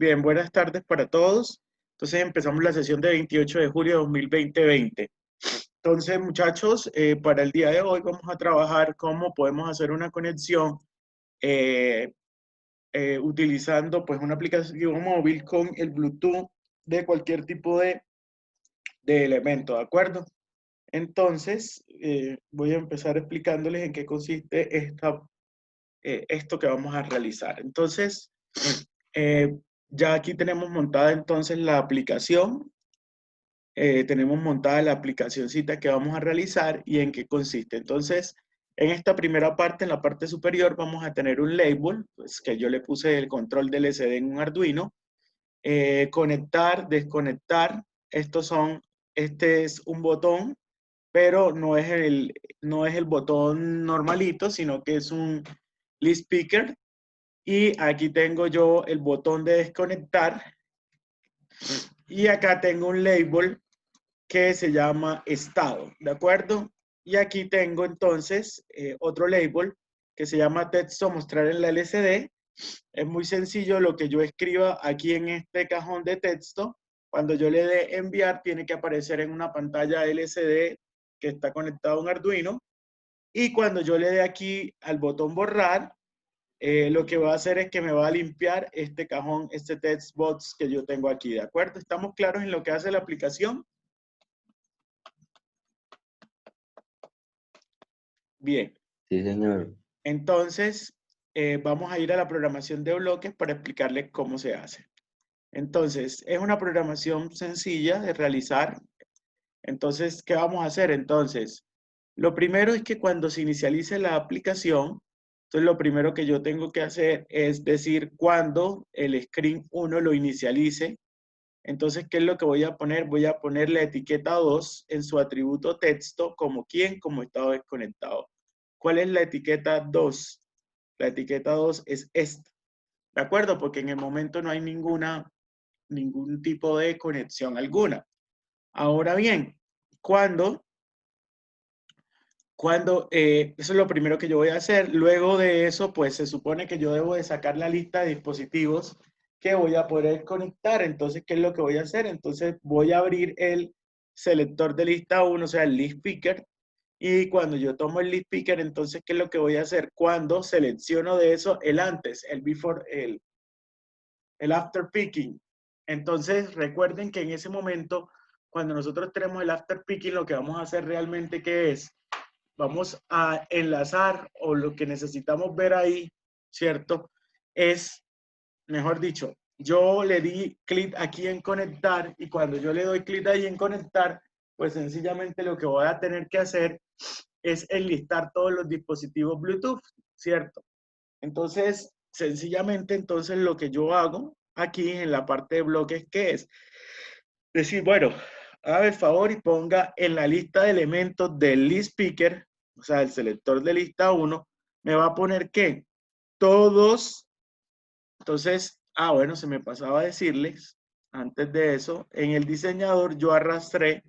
Bien, buenas tardes para todos. Entonces empezamos la sesión de 28 de julio de 2020. Entonces, muchachos, para el día de hoy vamos a trabajar cómo podemos hacer una conexión eh, utilizando pues una aplicación móvil con el Bluetooth de cualquier tipo de elemento, ¿de acuerdo? Entonces, voy a empezar explicándoles en qué consiste esto que vamos a realizar. Entonces, eh, ya aquí tenemos montada entonces la aplicación, tenemos montada la aplicacioncita que vamos a realizar y en qué consiste. Entonces, en esta primera parte, en la parte superior, vamos a tener un label, pues que yo le puse el control del LCD en un Arduino, conectar, desconectar, este es un botón, pero no es el botón normalito, sino que es un lead speaker. Y aquí tengo yo el botón de desconectar. Y acá tengo un label que se llama estado, ¿de acuerdo? Y aquí tengo entonces otro label que se llama texto mostrar en la LCD. Es muy sencillo lo que yo escriba aquí en este cajón de texto. Cuando yo le dé enviar, tiene que aparecer en una pantalla LCD que está conectado a un Arduino. Y cuando yo le dé aquí al botón borrar, lo que va a hacer es que me va a limpiar este cajón, este text box que yo tengo aquí, ¿de acuerdo? ¿Estamos claros en lo que hace la aplicación? Bien. Sí, señor. Entonces, vamos a ir a la programación de bloques para explicarles cómo se hace. Entonces, es una programación sencilla de realizar. Entonces, ¿qué vamos a hacer? Entonces, lo primero es que cuando se inicialice la aplicación, entonces lo primero que yo tengo que hacer es decir cuando el screen 1 lo inicialice. Entonces, ¿qué es lo que voy a poner? Voy a poner la etiqueta 2 en su atributo texto como quién, como estado desconectado. ¿Cuál es la etiqueta 2? La etiqueta 2 es esta, ¿de acuerdo? Porque en el momento no hay ningún tipo de conexión alguna. Ahora bien, eso es lo primero que yo voy a hacer. Luego de eso, pues se supone que yo debo de sacar la lista de dispositivos que voy a poder conectar. Entonces, ¿qué es lo que voy a hacer? Entonces, voy a abrir el selector de lista 1, o sea, el list picker. Y cuando yo tomo el list picker, entonces, ¿qué es lo que voy a hacer? Cuando selecciono de eso el antes, el before, el after picking. Entonces, recuerden que en ese momento, cuando nosotros tenemos el after picking, lo que vamos a hacer realmente, ¿qué es? Vamos a enlazar o lo que necesitamos ver ahí, ¿cierto? Es, mejor dicho, yo le di clic aquí en conectar y cuando yo le doy clic ahí en conectar, pues sencillamente lo que voy a tener que hacer es enlistar todos los dispositivos Bluetooth, ¿cierto? Entonces, sencillamente, entonces lo que yo hago aquí en la parte de bloques, ¿qué es? Decir, bueno, haga el favor y ponga en la lista de elementos del list picker, o sea, el selector de lista 1, me va a poner que todos, entonces, bueno, se me pasaba a decirles, antes de eso, en el diseñador yo arrastré,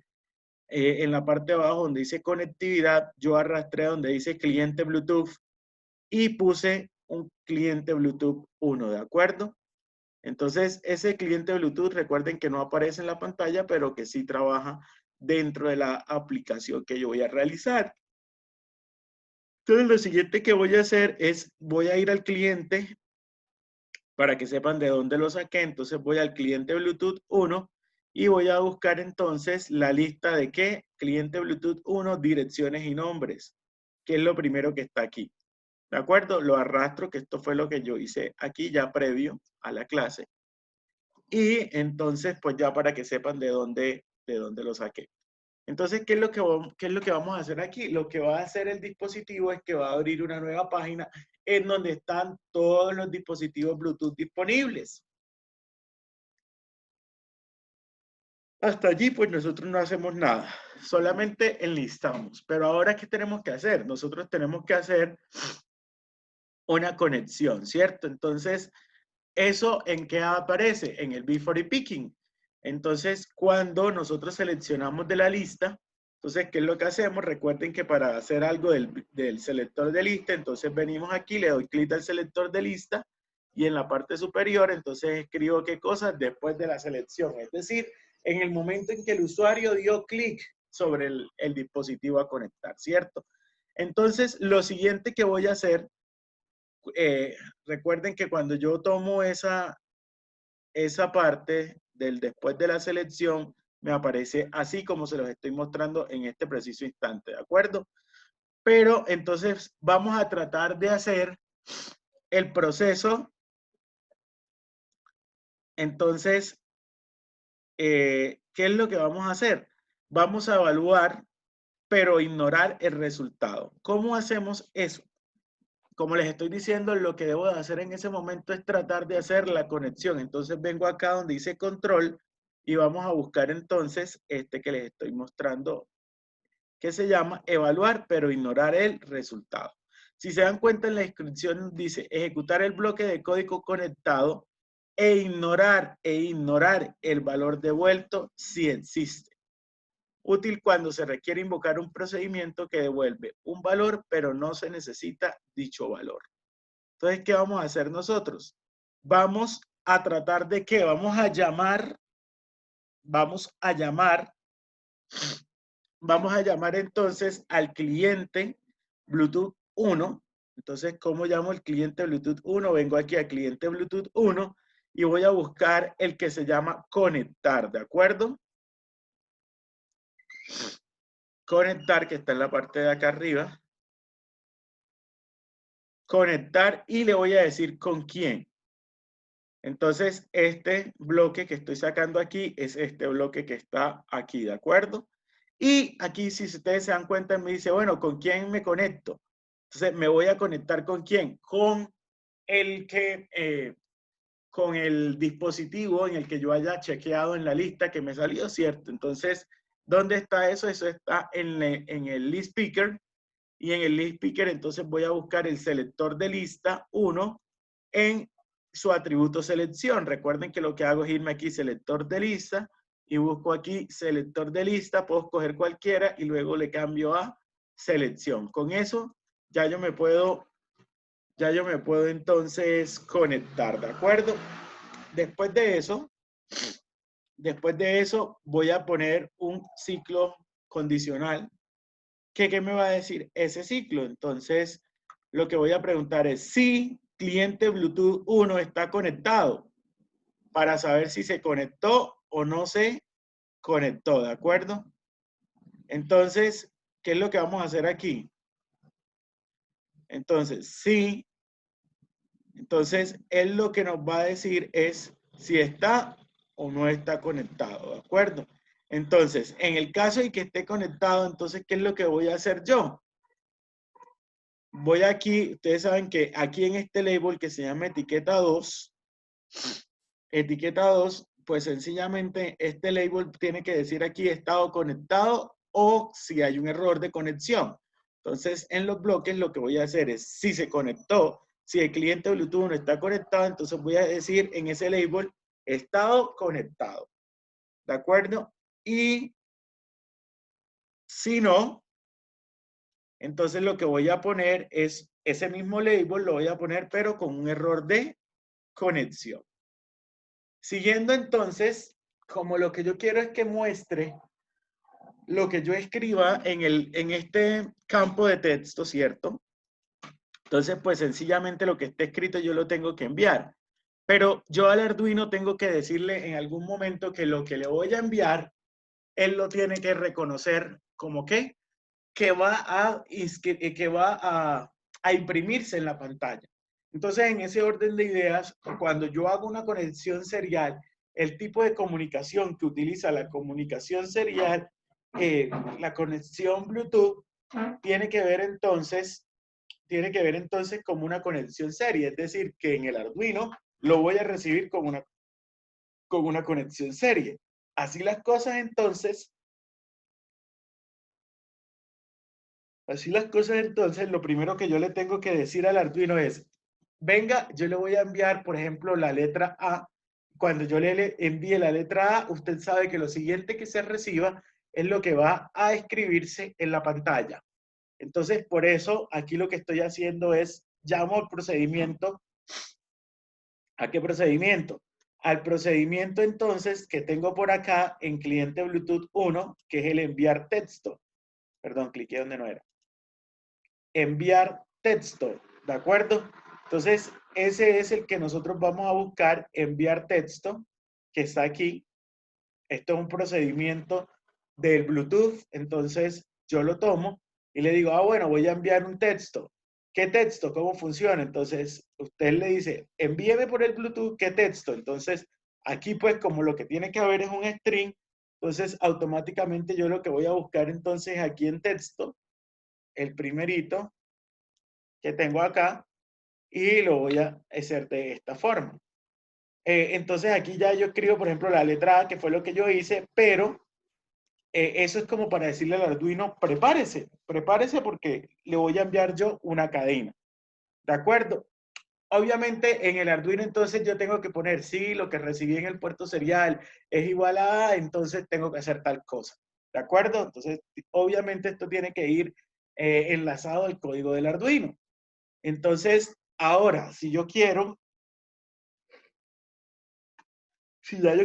en la parte de abajo donde dice conectividad, yo arrastré donde dice cliente Bluetooth y puse un cliente Bluetooth 1, ¿de acuerdo? Entonces, ese cliente Bluetooth, recuerden que no aparece en la pantalla, pero que sí trabaja dentro de la aplicación que yo voy a realizar. Entonces, lo siguiente que voy a hacer es, voy a ir al cliente para que sepan de dónde lo saqué. Entonces, voy al cliente Bluetooth 1 y voy a buscar entonces la lista de qué, cliente Bluetooth 1, direcciones y nombres, que es lo primero que está aquí. ¿De acuerdo? Lo arrastro, que esto fue lo que yo hice aquí ya previo a la clase. Y entonces, pues ya para que sepan de dónde lo saqué. Entonces, ¿qué es lo que vamos a hacer aquí? Lo que va a hacer el dispositivo es que va a abrir una nueva página en donde están todos los dispositivos Bluetooth disponibles. Hasta allí, pues nosotros no hacemos nada, solamente enlistamos. Pero ahora, ¿qué tenemos que hacer? Nosotros tenemos que hacer una conexión, ¿cierto? Entonces, ¿eso en qué aparece? En el before picking. Entonces, cuando nosotros seleccionamos de la lista, entonces, ¿qué es lo que hacemos? Recuerden que para hacer algo del selector de lista, entonces venimos aquí, le doy clic al selector de lista y en la parte superior, entonces escribo qué cosas después de la selección. Es decir, en el momento en que el usuario dio clic sobre el dispositivo a conectar, ¿cierto? Entonces, lo siguiente que voy a hacer, recuerden que cuando yo tomo esa parte del después de la selección, me aparece así como se los estoy mostrando en este preciso instante, ¿de acuerdo? Pero entonces vamos a tratar de hacer el proceso. Entonces, ¿qué es lo que vamos a hacer? Vamos a evaluar, pero ignorar el resultado. ¿Cómo hacemos eso? Como les estoy diciendo, lo que debo de hacer en ese momento es tratar de hacer la conexión. Entonces vengo acá donde dice control y vamos a buscar entonces este que les estoy mostrando, que se llama evaluar, pero ignorar el resultado. Si se dan cuenta en la descripción dice ejecutar el bloque de código conectado e ignorar el valor devuelto si existe. Útil cuando se requiere invocar un procedimiento que devuelve un valor, pero no se necesita dicho valor. Entonces, ¿qué vamos a hacer nosotros? Vamos a tratar de ¿qué? Vamos a llamar entonces al cliente Bluetooth 1. Entonces, ¿cómo llamo el cliente Bluetooth 1? Vengo aquí a cliente Bluetooth 1 y voy a buscar el que se llama conectar, ¿de acuerdo? Conectar, que está en la parte de acá arriba. Conectar y le voy a decir con quién. Entonces, este bloque que estoy sacando aquí es este bloque que está aquí, ¿de acuerdo? Y aquí, si ustedes se dan cuenta, me dice, bueno, ¿con quién me conecto? Entonces, ¿me voy a conectar con quién? Con con el dispositivo en el que yo haya chequeado en la lista que me salió, ¿cierto? Entonces, ¿dónde está eso? Eso está en el list picker. Y en el list picker, entonces voy a buscar el selector de lista 1 en su atributo selección. Recuerden que lo que hago es irme aquí, selector de lista, y busco aquí selector de lista, puedo escoger cualquiera y luego le cambio a selección. Con eso ya yo me puedo entonces conectar, ¿de acuerdo? Después de eso voy a poner un ciclo condicional. ¿Qué me va a decir ese ciclo? Entonces, lo que voy a preguntar es si cliente Bluetooth 1 está conectado para saber si se conectó o no se conectó, ¿de acuerdo? Entonces, ¿qué es lo que vamos a hacer aquí? Entonces, sí. Entonces, él lo que nos va a decir es si está o no está conectado, ¿de acuerdo? Entonces, en el caso de que esté conectado, entonces, ¿qué es lo que voy a hacer yo? Voy aquí, ustedes saben que aquí en este label que se llama etiqueta 2, pues sencillamente este label tiene que decir aquí estado conectado o si hay un error de conexión. Entonces, en los bloques lo que voy a hacer es si se conectó, si el cliente Bluetooth no está conectado, entonces voy a decir en ese label estado conectado. ¿De acuerdo? Y si no, entonces lo que voy a poner es ese mismo label, lo voy a poner pero con un error de conexión. Siguiendo entonces, como lo que yo quiero es que muestre lo que yo escriba en este campo de texto, ¿cierto? Entonces, pues sencillamente lo que esté escrito yo lo tengo que enviar. Pero yo al Arduino tengo que decirle en algún momento que lo que le voy a enviar, él lo tiene que reconocer como que va a imprimirse en la pantalla. Entonces, en ese orden de ideas, cuando yo hago una conexión serial, el tipo de comunicación que utiliza la comunicación serial, la conexión Bluetooth, tiene que ver entonces como una conexión serie, es decir, que en el Arduino lo voy a recibir como una conexión serie. Así las cosas entonces, lo primero que yo le tengo que decir al Arduino es, venga, yo le voy a enviar, por ejemplo, la letra A. Cuando yo le envíe la letra A, usted sabe que lo siguiente que se reciba es lo que va a escribirse en la pantalla. Entonces, por eso, aquí lo que estoy haciendo es, llamo al procedimiento ¿A qué procedimiento? Al procedimiento entonces que tengo por acá en cliente Bluetooth 1, que es el enviar texto. Perdón, cliqué donde no era. Enviar texto, ¿de acuerdo? Entonces, ese es el que nosotros vamos a buscar, enviar texto, que está aquí. Esto es un procedimiento del Bluetooth, entonces yo lo tomo y le digo, bueno, voy a enviar un texto. ¿Qué texto? ¿Cómo funciona? Entonces, usted le dice, envíeme por el Bluetooth, ¿qué texto? Entonces, aquí pues como lo que tiene que haber es un string, entonces automáticamente yo lo que voy a buscar entonces aquí en texto, el primerito que tengo acá, y lo voy a hacer de esta forma. Entonces aquí ya yo escribo, por ejemplo, la letra A, que fue lo que yo hice, pero eso es como para decirle al Arduino, prepárese, prepárese porque le voy a enviar yo una cadena. ¿De acuerdo? Obviamente en el Arduino entonces yo tengo que poner, sí, lo que recibí en el puerto serial es igual a, entonces tengo que hacer tal cosa. ¿De acuerdo? Entonces, obviamente esto tiene que ir enlazado al código del Arduino. Entonces, ahora, si ya yo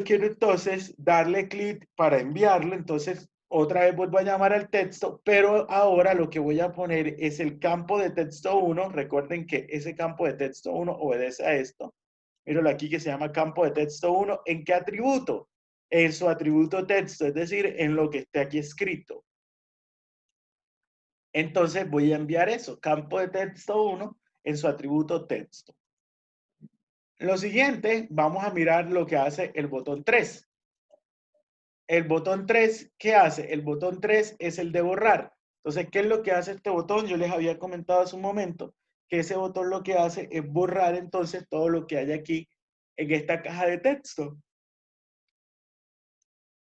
quiero entonces darle clic para enviarlo, entonces otra vez vuelvo a llamar al texto, pero ahora lo que voy a poner es el campo de texto 1. Recuerden que ese campo de texto 1 obedece a esto. Míralo aquí que se llama campo de texto 1. ¿En qué atributo? En su atributo texto, es decir, en lo que esté aquí escrito. Entonces voy a enviar eso, campo de texto 1 en su atributo texto. Lo siguiente, vamos a mirar lo que hace el botón 3. El botón 3, ¿qué hace? El botón 3 es el de borrar. Entonces, ¿qué es lo que hace este botón? Yo les había comentado hace un momento que ese botón lo que hace es borrar entonces todo lo que hay aquí en esta caja de texto.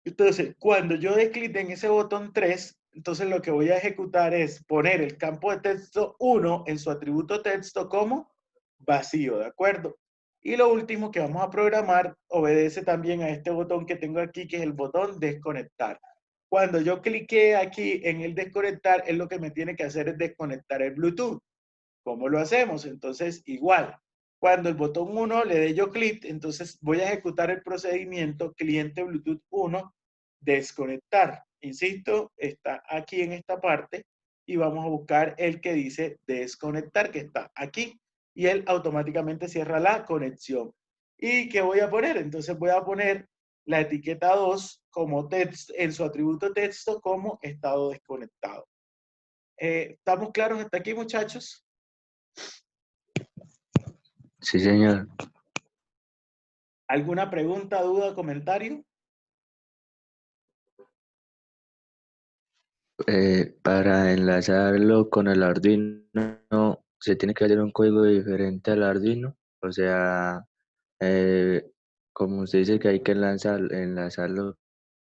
Entonces, cuando yo dé clic en ese botón 3, entonces lo que voy a ejecutar es poner el campo de texto 1 en su atributo texto como vacío, ¿de acuerdo? Y lo último que vamos a programar obedece también a este botón que tengo aquí, que es el botón desconectar. Cuando yo clique aquí en el desconectar, es lo que me tiene que hacer es desconectar el Bluetooth. ¿Cómo lo hacemos? Entonces, igual. Cuando el botón 1 le dé yo clic, entonces voy a ejecutar el procedimiento cliente Bluetooth 1, desconectar. Insisto, está aquí en esta parte y vamos a buscar el que dice desconectar, que está aquí. Y él automáticamente cierra la conexión. ¿Y qué voy a poner? Entonces voy a poner la etiqueta 2 como text, en su atributo texto como estado desconectado. ¿Estamos claros hasta aquí, muchachos? Sí, señor. ¿Alguna pregunta, duda, comentario? Para enlazarlo con el Arduino, se tiene que hacer un código diferente al Arduino. O sea, eh, como usted dice que hay que enlazarlo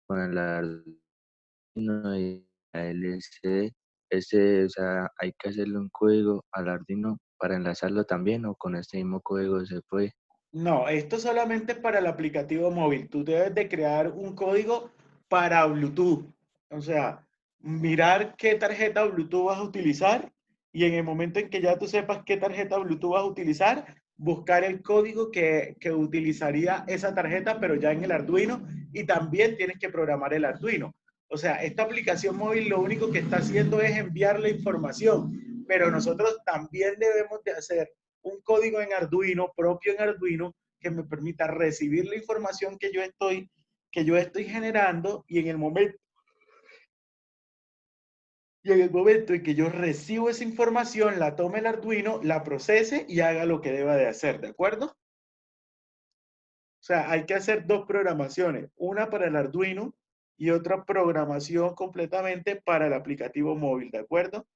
con el Arduino y la LCD, o sea, hay que hacerle un código al Arduino para enlazarlo también, o con este mismo código se puede. No, esto solamente es para el aplicativo móvil. Tú debes de crear un código para Bluetooth. O sea, mirar qué tarjeta Bluetooth vas a utilizar y en el momento en que ya tú sepas qué tarjeta Bluetooth vas a utilizar, buscar el código que utilizaría esa tarjeta, pero ya en el Arduino, y también tienes que programar el Arduino. O sea, esta aplicación móvil lo único que está haciendo es enviar la información, pero nosotros también debemos de hacer un código en Arduino, propio en Arduino, que me permita recibir la información que yo estoy generando y en el momento en que yo recibo esa información, la tome el Arduino, la procese y haga lo que deba de hacer, ¿de acuerdo? O sea, hay que hacer dos programaciones, una para el Arduino y otra programación completamente para el aplicativo móvil, ¿de acuerdo?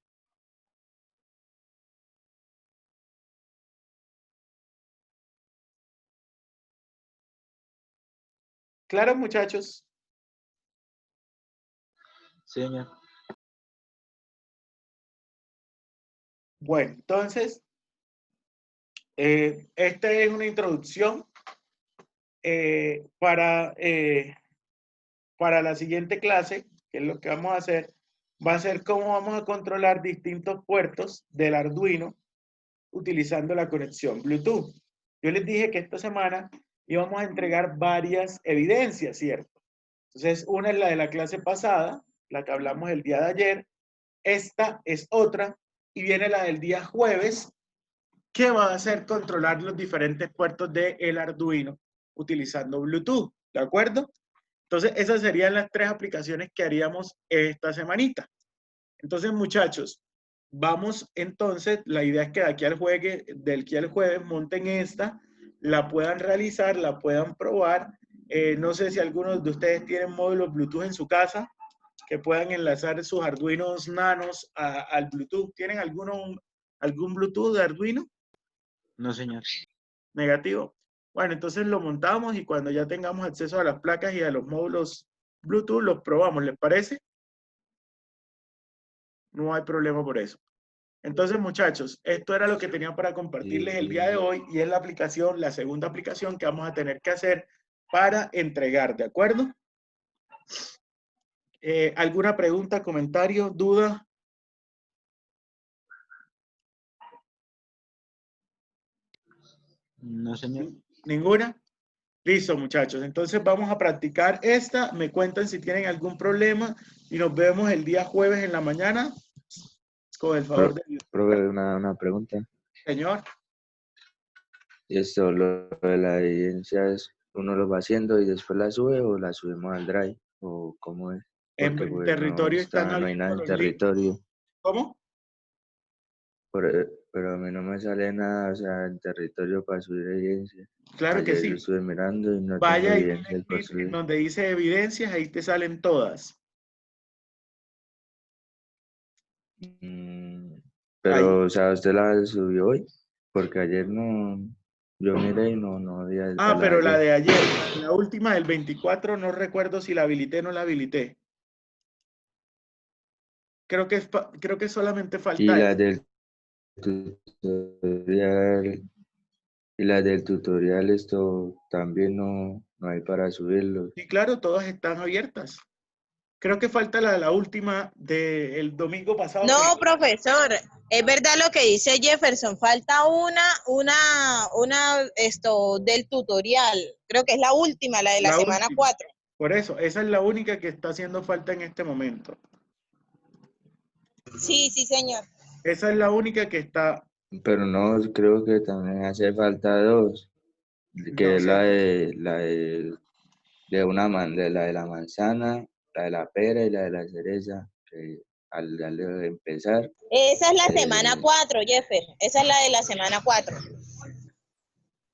Claro, muchachos. Sí, señor. Bueno, entonces, esta es una introducción eh, para, eh, para la siguiente clase, que es lo que vamos a hacer, va a ser cómo vamos a controlar distintos puertos del Arduino utilizando la conexión Bluetooth. Yo les dije que esta semana íbamos a entregar varias evidencias, ¿cierto? Entonces, una es la de la clase pasada, la que hablamos el día de ayer. Esta es otra, y viene la del día jueves, que va a hacer controlar los diferentes puertos del Arduino utilizando Bluetooth, ¿de acuerdo? Entonces, esas serían las 3 aplicaciones que haríamos esta semanita. Entonces, muchachos, vamos entonces, la idea es que del aquí al jueves monten esta, la puedan realizar, la puedan probar. No sé si algunos de ustedes tienen módulos Bluetooth en su casa que puedan enlazar sus Arduinos nanos al Bluetooth. ¿Tienen algún Bluetooth de Arduino? No, señor. Negativo. Bueno, entonces lo montamos y cuando ya tengamos acceso a las placas y a los módulos Bluetooth, los probamos, ¿les parece? No hay problema por eso. Entonces, muchachos, esto era lo que tenía para compartirles el día de hoy y es la aplicación, la segunda aplicación que vamos a tener que hacer para entregar, ¿de acuerdo? ¿Alguna pregunta, comentario, duda? No, señor. ¿Ninguna? Listo, muchachos. Entonces vamos a practicar esta. Me cuentan si tienen algún problema y nos vemos el día jueves en la mañana. Con el favor de Dios. Profe, una pregunta. Señor. ¿Y esto, lo de la evidencia, es uno lo va haciendo y después la sube o la subimos al Drive? ¿O cómo es? Porque En pues no territorio están está, no hay nada abiertos en los links. territorio. ¿Cómo? Pero a mí no me sale nada, o sea, en territorio para subir evidencia. Claro que Ayer lo sí. estuve mirando y no tengo Vaya y dale evidencias por clic en subir. donde dice evidencias, ahí te salen todas. Ahí. Pero, o sea, ¿usted la subió hoy? Porque ayer no, yo miré y no había para la de Pero la ayer. de ayer, la última del 24, no recuerdo si la habilité o no la habilité. Creo que solamente Y falta la esa. del tutorial, esto también no hay para subirlo. Sí, claro, todas están abiertas. Creo que falta la última del domingo pasado. No, profesor, es verdad lo que dice Jefferson, falta esto del tutorial, creo que es la última, la de la La semana última. 4. Por eso, esa es la única que está haciendo falta en este momento. Sí, sí, señor. Esa es la única que está, Pero no, creo que también hace falta dos, que no es sé. de la de la manzana, la de la pera y la de la cereza, que al empezar, Esa es la semana eh, 4, Jeffer, esa es la de la semana 4.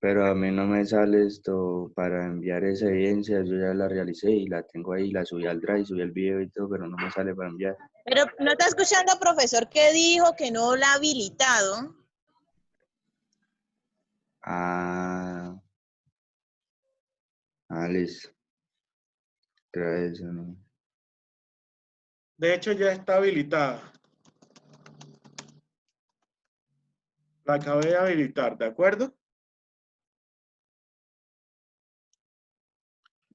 pero a mí no me sale esto para enviar esa evidencia, yo ya la realicé y la tengo ahí, la subí al Drive, subí el video y todo, pero no me sale para enviar. Pero no está escuchando, profesor, que dijo que no la ha habilitado. Listo. Trae eso, ¿no? De hecho, ya está habilitada. La acabé de habilitar, ¿de acuerdo?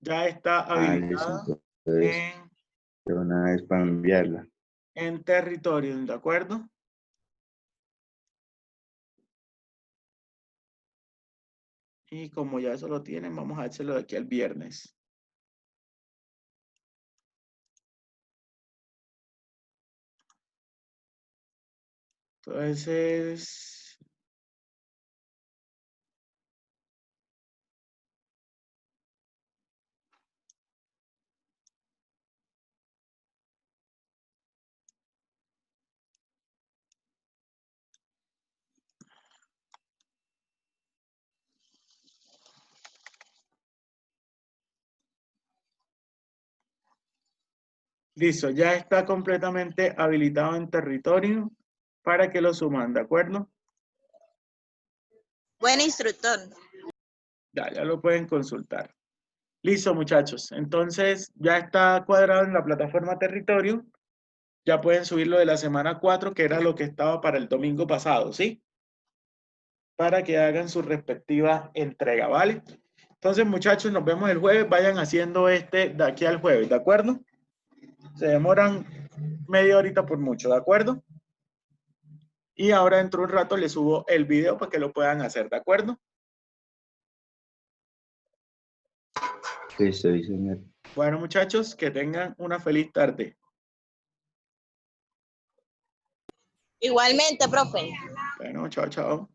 Ya está Listo. habilitada Entonces, de una vez para enviarla. en territorio, ¿de acuerdo? Y como ya eso lo tienen, vamos a hacerlo de aquí al viernes. Entonces, listo, ya está completamente habilitado en territorio para que lo suman, ¿de acuerdo? Buen instructor. Ya lo pueden consultar. Listo, muchachos. Entonces, ya está cuadrado en la plataforma territorio. Ya pueden subir lo de la semana 4, que era lo que estaba para el domingo pasado, ¿sí? Para que hagan su respectiva entrega, ¿vale? Entonces, muchachos, nos vemos el jueves. Vayan haciendo este de aquí al jueves, ¿de acuerdo? Se demoran media horita por mucho, ¿de acuerdo? Y ahora dentro de un rato les subo el video para que lo puedan hacer, ¿de acuerdo? Listo, sí, señor. Bueno, muchachos, que tengan una feliz tarde. Igualmente, profe. Bueno, chao, chao.